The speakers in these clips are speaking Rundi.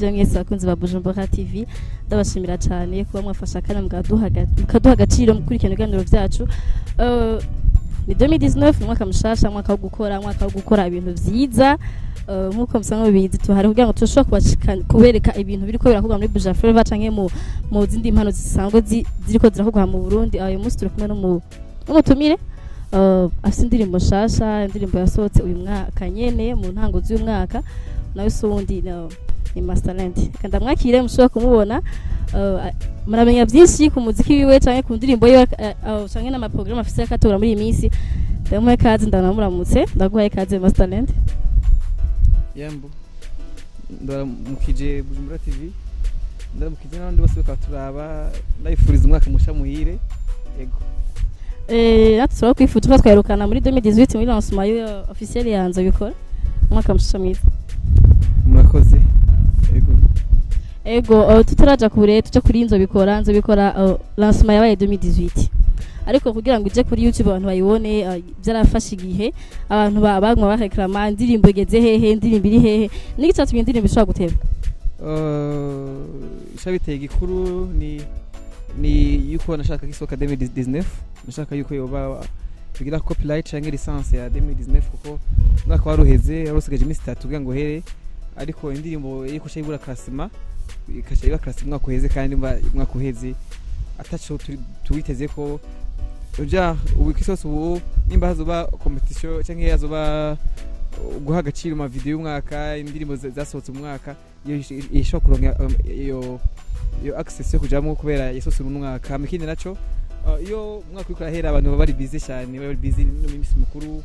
je mwese bakunzi ba Bujumbura TV ndabashimira cyane kuba mwafasha kana mukaduha agaciro mu kurikirana ibiganiro byacu. Ni 2019 mwaka mushasha, mwaka wo gukora ibintu vyiza. Nkuko musanzwe bizi tuhari kugira ngo tushobora kubereka ibintu biriko birakorwa muri Buja Flavor canke mu zindi mpano zisanzwe ziriko zirakorwa mu Burundi. Ayo munsi turi kumwe n'umutumire afite indirimbo shasha, indirimbo yasohotse uyu mwaka nyene mu ntango z'uyu mwaka, nawe sundi ni MASTERLAND. Kandi mwakire mushobora kumubona muramenya byinshi ku muziki wiwe canke ku ndirimbo yiwe canke n'ama program afise akatora muri iyi minsi. Ndamwe kazi ndanamuramutse, ndaguhaye kazi MASTERLAND. Yambo ndaramukije Bujumbura TV, ndaramukije n'abandi bose bakaturaba, ndayifuriza umwaka musha muhire. Yego natwe kwifuza twayirukana muri 2018 muri lancement officiel yanze bikora umwaka musha mwiza. Murakoze. Ego tutaraja kure tuja kuri nzo bikora lancement yabaye 2018, ariko kugira ngo ije kuri YouTube abantu bayibone byarafashe igihe, abantu bagwa bareklama indirimbo igeze hehe, indirimbo iri hehe, niki cyatumye indirimbo ishobora guteba. Ishabiteye gikuru ni yuko nashaka kisoka 2019, nashaka yuko yoba bigira copyright canke licence ya 2019 kuko mwaka waruheze yarusigaje iminsi 3 kugira ngo here, ariko indirimbo yiko shayibura classement ikashayiba classement mwaka uheze, kandi mwaka uheze atacho tuwiteze ko uja ubikisoso ubu nimba hazoba competition canke yazoba guha agaciro ma video y'umwaka, indirimbo zasohotse mu mwaka yishobora kuronka yo access yo kujamo kubera yasohotse mu mwaka. Mikindi naco iyo mwaka uko rahera abantu bari busy cyane, bari busy no mu minsi mukuru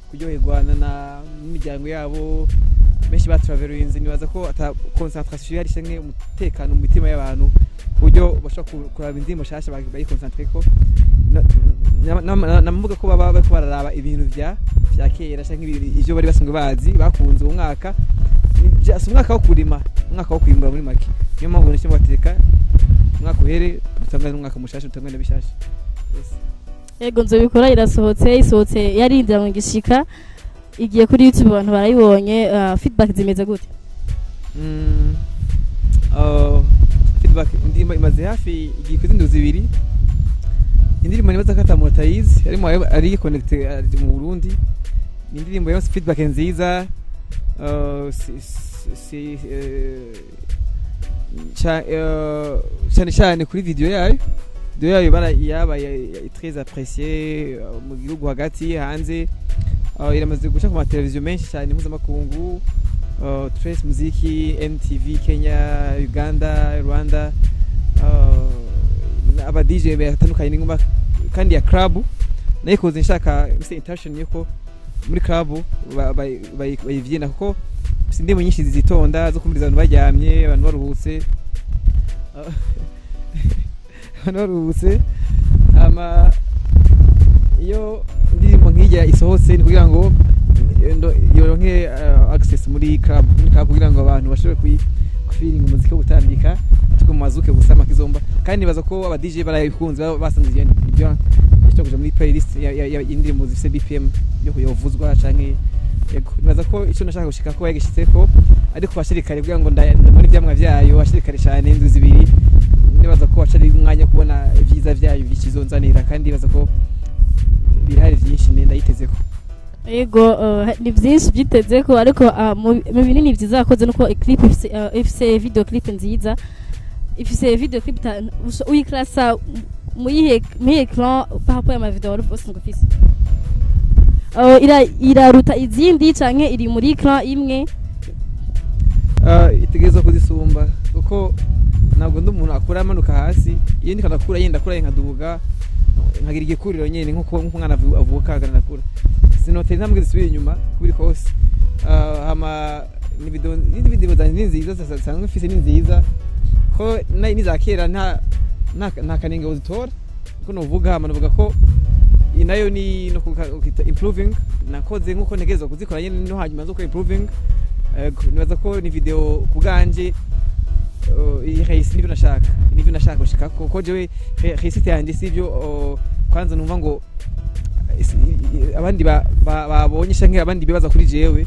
kuryoherwana n'imiryango yabo, benshi ba travelers nibaza ko ata concentration yari canke umutekano mu mitima y'abantu buryo bashaka kuraba indirimbo shasha bayi concentrate ko namuvuga ko baba bako bararaba ibintu vya kera canke ivyo bari basanzwe bazi bakunze uwo mwaka. Umwaka wo kurima, umwaka wo kwimbura muri make, niyo mpamvu nishimo bateka umwaka uhere dutangana n'umwaka mushasha, dutangana bishasha. Ego nzo bikora isohotse yarindira mu gishika, igiye kuri YouTube abantu barayibonye. Feedback zimeze gute? Feedback indirimbo imaze hafi igiye kuzinduza 2. Indirimbo nibaza kata motayizi arimo ari connected mu Burundi, indirimbo yose feedback nziza. Cyane kuri video yayo yabaye très apprécié mu gihugu hagati hanze. Iramaze guca ku mateleviziyo menshi cyane mpuzamakungu, Trace Muziki, MTV Kenya, Uganda, Rwanda, aba DJ batandukanye n'ingoma kandi ya club. Nayikoze nshaka intention yuko muri club bayivyina kuko sindimo nyinshi zizitonda zo kumiriza abantu baryamye, abantu baruhutse iyo ndimo nkijya isohotse ni kugira ngo yoronke access muri club kugira ngo abantu bashobore feeling umuziki wo gutambika tuko mazuke gusama kizomba. Kandi baza ko aba DJ barayikunze basanze ibyo cyo kuja muri playlist ya indirimbo zifise BPM yo kuyovuzwa canke. Yego nibaza ko ico nashaka gushika ko yagishitseko, ariko bashirikare kugira ngo muri byamwa vyayo bashirikare cyane nduzi 2. Nibaza ko acari umwanya kubona ivyiza vyayo bikizonzanira, kandi baza ko birahari vyinshi ndayitezeko. Yego ni byinshi byitezeko, ariko mu binini vyiza yakoze nuko clip ifise video clip nziza, ifise video clip uyiklasa muyihe ecran par rapport à ma vidéo uri post ngofisi. Iraruta izindi canke iri muri ecran imwe? Itegerezwa kuzisumba kuko ntabwo umuntu akura amanuka hasi, iyo ndika nakura yenda kura nkadubuga nkagira igikuriro nyene nkuko umwana avuka aganakura, sinotera intambwe zisubira inyuma kubiri kose. Ni video nziza sanzwe mfise ni nziza ko niza kera nta kanenge uzitora kuko novuga navuga ko inayo ni no kukita improving, nakoze nkuko ntegezwa kuzikora nyene no hanyuma zo ko improving. Nibaza ko ni video kubganje ihayisi nibyo nashaka gushika ko jewe réussite yanje sivyo. Kwanza numva ngo abandi babonye canke abandi bibaza kuri jewe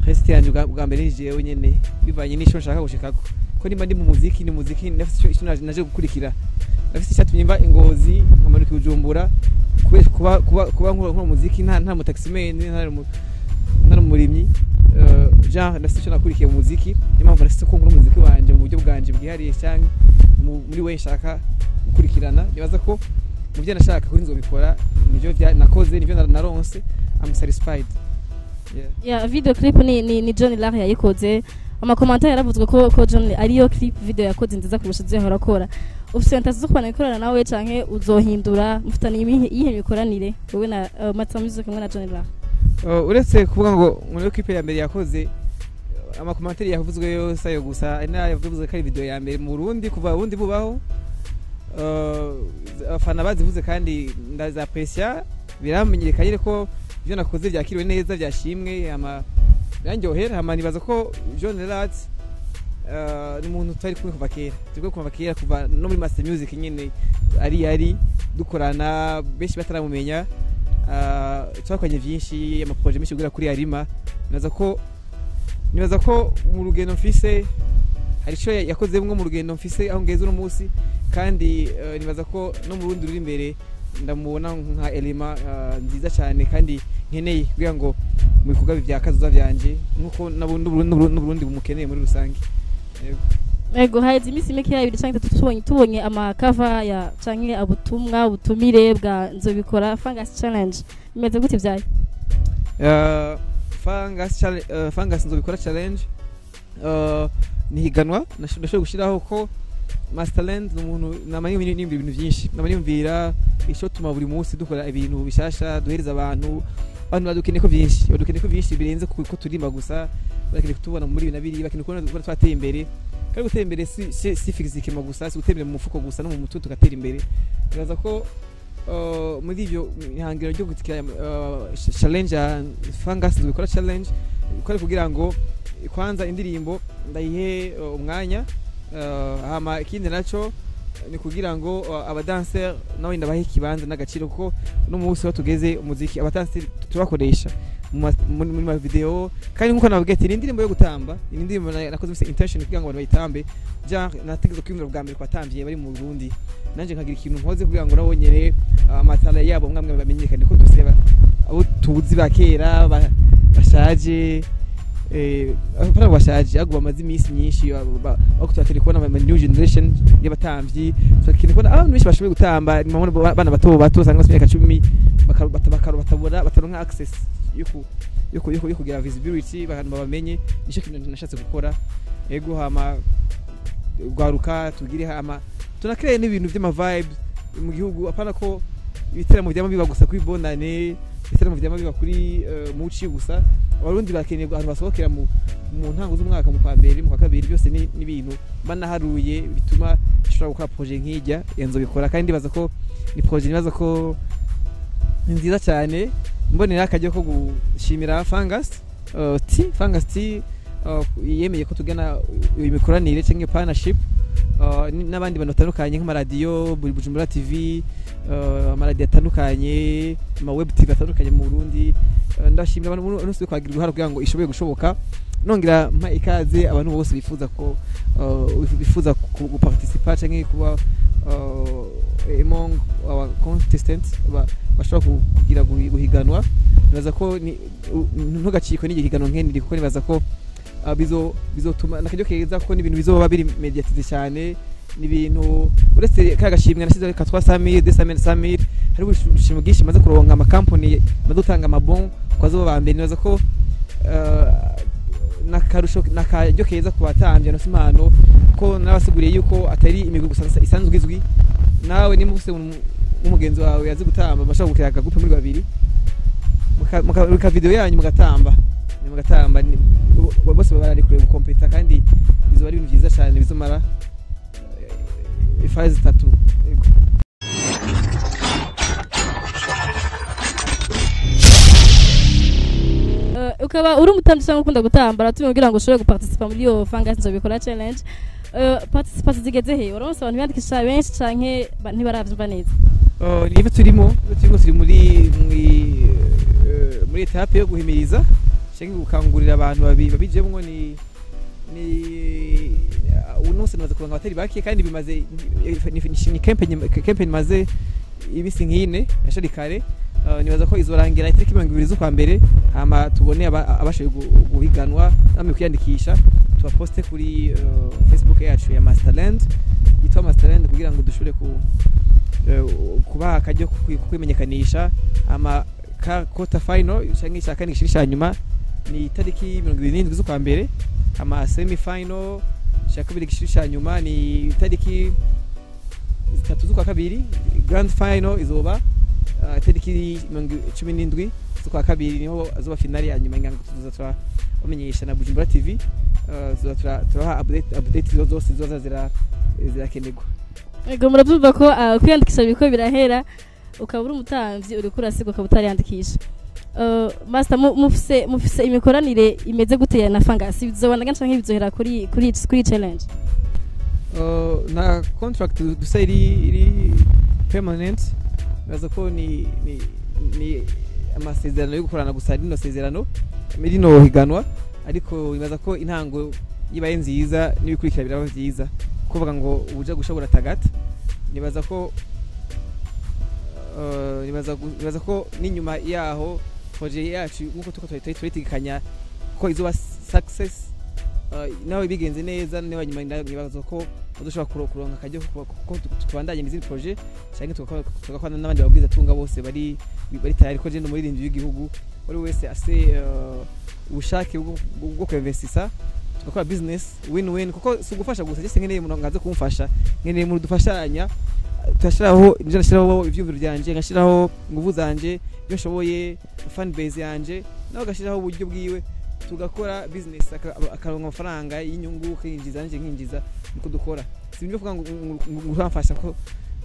réussite yanje bwa mbere ni jewe nyene bivanye n'isho nshaka gushikako, ko nimba ndi mu muziki nafise icyo naje gukurikira nafise icyatumye mva Ingozi nkamanuka Bujumbura kuba nkora muziki nta mu taximan nta murimyi genre nafise icyo nakurikiye mu muziki impamvu nafise ko nkora muziki wanje mu buryo bwanje bwihariye cyane muri we nshaka gukurikirana nibaza ko mu byo nashaka kuri nzobikora nivyo nakoze nivyo naronse I'm satisfied. Yeah, video clip ni John Lar yayikoze. Amakomanta yaravuzwe ko John ariyo clip video yakoze nziza kurusha izo yahora akora. Ufite intasi zo kubana ikorana nawe canke uzohindura mufitani yihe mikoranire wowe na Mata Music hamwe na John Lar? Uretse kuvuga ngo muri clip ya mbere yakoze amakomantari yavuzwe yose ayo gusa yavuzwe ko ari video ya mbere mu Burundi kuva ubundi bubaho. Afana bazivuze kandi ndazapressya biramenyekanye ko ibyo nakoze byakiriwe neza byashimwe birangyohera nibaza ko John Rat ni umuntu twari kumwe kuva kera kuva no muri Master Music nyine ari dukorana benshi bataramumenya twakwanye byinshi amaproje menshi gura kuri Arima nibaza ko mu rugendo mfise hari icyo yakozemwe mu rugendo mfise aho ngeze uno munsi kandi nibaza ko no mu rundi ruri imbere ndamubona nka elema nziza cyane kandi nkeneye kugira ngo mu bikorwa byakazuza byanje nkuko n'uburundi bumukeneye muri rusange. Yego haje imisi mike ya 2023 tubonye amakava ya canke ubutumire bwa nzobikora Fungus Challenge bimeze gute byaye? Fungus nzobikora challenge nihiganwa nashoboye gushiraho ko MASTERLAND n'umuntu namanyi ibintu byinshi namaniyumvira icyo tuma buri munsi dukora ibintu bishasha duhereza abantu badukeneye ko byinshi birenze ko turimba gusa bakeneye kutubona muri binabiri bakeneye ko twateye imbere kandi gutera imbere si physique gusa si gutera mu mufuko gusa no mu mutwe tugatera imbere biraza ko muri ibyo ihangiro ryo gutikira challenge Fungus dukora challenge ko kugira ngo kwanza indirimbo ndayihe umwanya hama ikindi naco ni kugira ngo abadancer nawe ndabahe ikibanza n'agaciro ko no munsi wa tugeze umuziki abadancer tubakoresha muri video kandi nkuko navuga ati indirimbo yo gutamba indirimbo nakoze bise intention kugira ngo abantu bayitambe nategeza kwimira bwa mbere kwatambiye bari mu Burundi nanje nkagira ikintu nkoze kugira ngo nabonyere amatala yabo mwamwe bamenyekane ko duseba abo tuzi bakera bashaje para washaje agwa amazi imisi myinshi bakutwatira kubona ama new generation y'abatamvyi twakire kubona abantu benshi bashoboye gutamba bana bato sanga imyaka 10 batabura bataronka access yo kugira visibility abantu babamenye nicyo kintu nashatse gukora ego hama gwaruka tugire hama tunakire n'ibintu by'ama vibe mu gihugu apana ko ibiteramo byama biba gusa kwibonane ibiteramo byama biba kuri muci gusa abarundi bakeneye abantu basohokera mu ntango z'umwaka mu kwa mbere mu kwa kabiri byose ni ibintu banaharuye bituma ishobora gukora projet nk'ijya yanzo bikora kandi baza ko ni projet nibaza ko nziza cyane mbonera akajya ko gushimira Fungus yemeye ko tugana imikoranire cyangwa partnership n'abandi bantu batandukanye nk'amaradiyo Bujumbura TV amaradiyo atandukanye ama web TV atandukanye mu Burundi ndashimira abantu bose kwagira uruhara kugira ngo ishoboye gushoboka nongera mpa ikaze abantu bose bifuza guparticipa cyangwa kuba among our contestants bashobora kugira guhiganwa nibaza ko ntugacikwe n'igihiganwa nk'eni kuko nibaza ko bizotuma nakajyo keza ko n'ibintu bizoba biri mediatize cyane n'ibintu uretse kagashimwe nasize ka 300 hari ubushimo bwinshi maze kuronka ama company madutanga amabon kwazo bambere nibaza ko nakarusho nakajyo keza kubatambye no simano ko nabasiguriye yuko atari imigwi gusa isanzwe izwi nawe ni muse umugenzi wawe yazi gutamba bashaka gukira akagupe muri babiri muka video yanyu mugatamba bose barari kure gukompeta kandi bizo bari ibintu byiza cyane bizomara ifaze 3 ukaba uri umutambi cyangwa ukunda gutamba aratumubwira ngo ushobore guparticipa muri yo Fungus nzobikora challenge participation zigeze he uronse abantu biyandikisha benshi canke ntibaravyumva neza niba turimo turi muri etape yo guhimiriza cyangwa gukangurira abantu babijemwo ni ni unose naza kuronka abatari bake kandi bimaze ni campaign maze ibisi nkine yashari kare nibaza ko izorangira itariki 20 z'ukwa mbere hama tubone abashoye guhiganwa namwe kwiyandikisha tubaposte kuri Facebook yacu ya Masterland yitwa Masterland kugira ngo dushobore kubaha akajyo kwimenyekanisha ama quarter final cyangwa ishaka nigishira nyuma ni itariki 27 z'ukwa mbere ama semi final shaka bigishira nyuma ni itariki 3 z'ukwa kabiri grand final izoba itariki 17 z'ukwa kabiri niho azoba finali ya nyuma ngango tuzoza bamenyesha na Bujumbura TV turaha update zose zirakenerwa. Ego murabyumva ko kwiyandikisha biko birahera ukaba uri umutamvyi uri kurasiga ukaba utariyandikisha. Master mufise imikoranire imeze gute na Fangasi bizobana ganca nk'ibizohera kuri challenge. Na contract dusa iri permanent baza ko ni amasezerano yo gukorana gusa rino sezerano mirino higanwa ariko ibaza ko intango yibaye nziza nibikurikira biraba byiza kuvuga ngo ubuja gushobora tagata nibaza ko ninyuma yaho projet yacu nkuko tuko turitigikanya ko izuba success nawe bigenze neza niba nyuma nibaza ko udushobora kuronka akajyo ko tubandanye n'izindi projet cyangwa tugakwana n'abandi babwiza tunga bose bari tayari ko je no muri rindi y'igihugu buri wese ase ubushake bwo kwinvestisa tugakora business win-win kuko sugufasha gusa cyese nkeneye umuntu ngaze kumfasha nkeneye mu dufashanya tashiraho ivyumviro byanje ngashiraho nguvu zanje byo nshoboye fan base yanje naho gashiraho uburyo bwiwe tugakora business akaronka amafaranga y'inyungu kinjiza nje nkinjiza niko dukora sibyo kuvuga ngo nguramfasha ko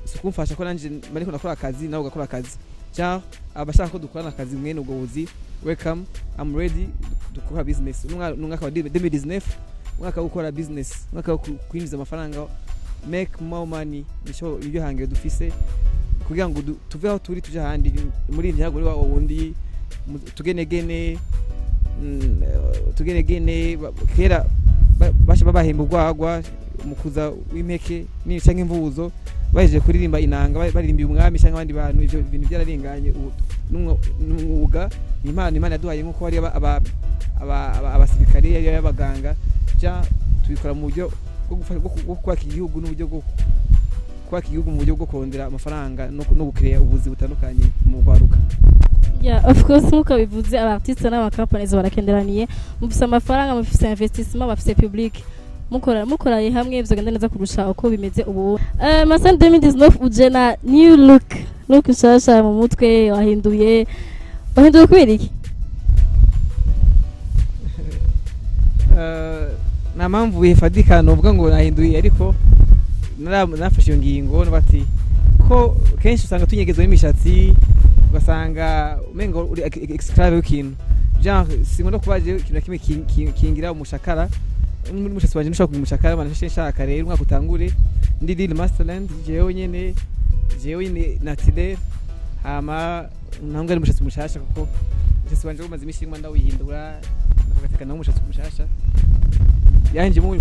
sukumfasha ko nanje bariko nakora akazi naho ugakora akazi cyangwa abashaka ko dukorana akazi mwene ubwo buzi welcome I'm ready dukora business n'umwaka wa 2019 umwaka ukora business umwaka kwinjiza amafaranga make more money nisho ibyo hange dufise kugira ngo tuve aho turi tuje handi muri ndi hagori wa wundi tugenegene kera basha babahemba ubwagwa mukuza w'impeke ni cyangwa imvuzo baje kuririmba inanga baririmba umwami cyangwa abandi bantu ivyo bintu byararenganye n'umwuga Imana yaduhaye nko ari abasirikare y'abaganga ja tubikora mu buryo bwo kwaka igihugu n'uburyo bwo kwaka igihugu mu buryo bwo kondera amafaranga no gucreate ubuzi butandukanye mu kwaruka. Yeah, of course nkuko bivuze abartiste n'aba companies barakenderaniye mufise amafaranga mufise investissement bafise public mukora hamwe bizogenda neza kurusha uko bimeze ubu. Master 2019 ujena new look shasha mu mutwe wahinduye kwiriki na mpamvu yifadika novuga ngo nahinduye ariko nafashe iyo ngingo nabati ko kenshi usanga tunyegezwe n'imishatsi basanga umengo uri exclave w'ikintu genre singondo kubaje ikintu kimwe kingira umushakara umushatsi wanje nushaka kumushakara manashe nshaka rero umwaka utangure ndi deal Masterland jewe nyene naturel hama ntabwo ari umushatsi mushasha kuko umushatsi wanje umaze imishimwa ndawihindura navugateka nawo umushatsi mushasha yanje mu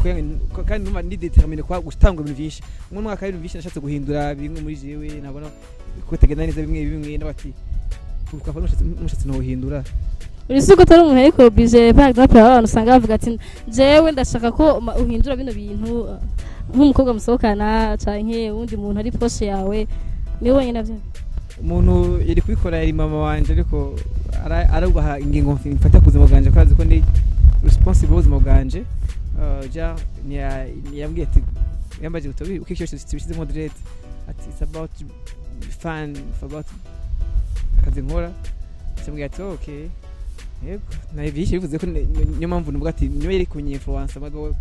kandi numa ndi determine kwa gutanga ibintu byinshi mu mwaka w'ibintu byinshi nashatse guhindura bimwe muri jewe nabona ko tegenda neza bimwe ndabati ukava umushatsi no uhindura urisuko tari umuntu ariko bije par exemple abantu usanga bavuga ati jewe ndashaka ko uhindura bino bintu nk'umukobwa musohokana canke undi muntu ari poche yawe ni wenyine navyo umuntu yari kubikora yari mama wanje ariko araguha ingingo mfata kuzima bwanje kwazi ko ndi responsible ubuzima bwanje ja niyambwiye ati yambaje utobi ukishyoshe tubishize moderate ati it's about fun about akazi nkora cyambwiye ati okay yego naye byinshi bivuze ko niyo mpamvu nuvuga ati niyo yari kunyi influence amago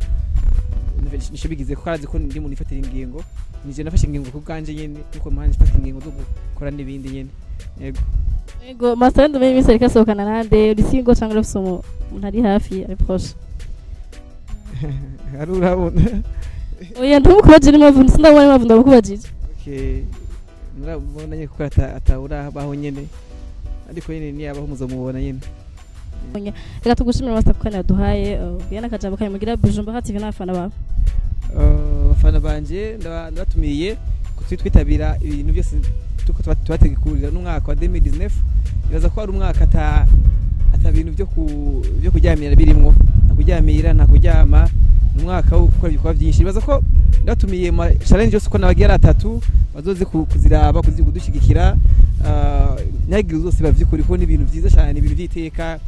nisho bigize ko karazi ko ndi mu nifatira ingingo nije nafashe ingingo ku ganje nyene kuko manje fata ingingo zo gukora n'ibindi nyene yego Master ndo mimi serika sokana nande uri single cyangwa ufite umuntu ari hafi ari proche arurabona oya ndumukubaje ni mpamvu sindabona mpamvu ndabukubajije okay murabona nyine ko atawura baho nyene ariko nyene ni abaho muzomubona nyene reka tugushimira master kukanya duhaye yana kajambo kanyu mugira Bujumbura TV n'abafana bawe abafana banje ndabatumiye kutwitabira ibintu byose tuko tubategekurira n'umwaka wa 2019 bibaza ko ari umwaka ata bintu byo kuryamira birimwo nakuryamira nakuryama umwaka wo gukora ibikorwa byinshi bibaza ko ndatumiye ma challenge yose ko nabagira atatu bazoze kuziraba kudushigikira nyagira zose bavyukuri ko ni ibintu byiza cyane ibintu byiteka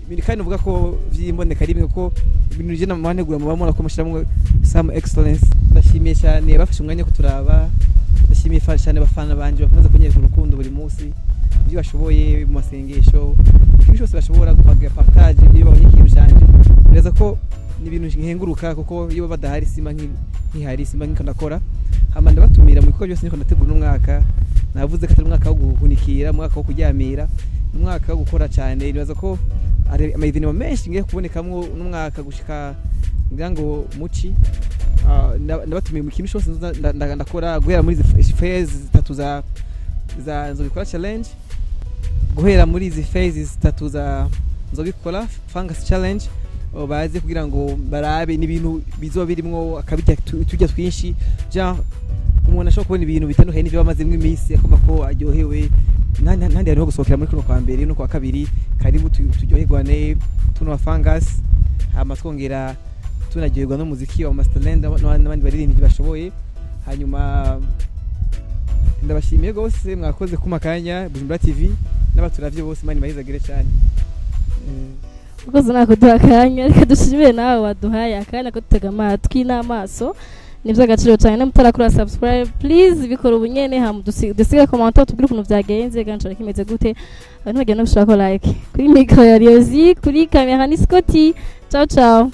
ibintu kandi uvuga ko vyimboneka rimwe ko ibintu je namanegura mu bamona ko mushiramo some excellence bashimiye cyane bafashe umwanya ko turaba bashimiye cyane bafana banje bakomeza kunyereka urukundo buri munsi ibyo bashoboye mu masengesho ibintu cyose bashobora gupaga partage iyo babonye ikintu cyanje bibaza ko ni ibintu nkenguruka kuko iyo badahari sima nkihari sima nkandakora hama ndabatumira mu bikorwa byose niko ndategura n'umwaka navuze ko atari umwaka wo guhunikira umwaka wo kuryamira umwaka wo gukora cyane nibaza ko ari amayivinimo menshi ngiye kubonekamwo n'umwaka gushika ngira ngo muci ndabatumiye mu kintu cyose ndakora guhera muri phase 3 za nzobikora challenge guhera muri izi phases 3 za nzobikora fungus challenge baze kugira ngo barabe n'ibintu bizoba birimwo akabita tujya twinshi umuntu ashobora kubona ibintu bitandukanye n'ibyo bamazemo iminsi akoma ko aryohewe ntandi hariho gusohokera muri kuno kwa mbere no kwa kabiri karibu turyoherwane tuno fungus hama twongera tunaryoherwa n'umuziki wa Masterland n'abandi baririmbyi bashoboye hanyuma ndabashimiye gose mwakoze kumakanya Bujumbura TV n'abaturavye bose mani bahizagire cyane ukoze nako duhakanya reka dushimire nawe waduhaye akanya ko tutega amatwi n'amaso nibyo agaciro cyane namutarakora subscribe please bikora ubunyene dusiga commentaire tubwire ukuntu byagenze gancara kimeze gute ntugende no gushaka like kuri micro ya Riozi kuri camera ni Scotty ciao ciao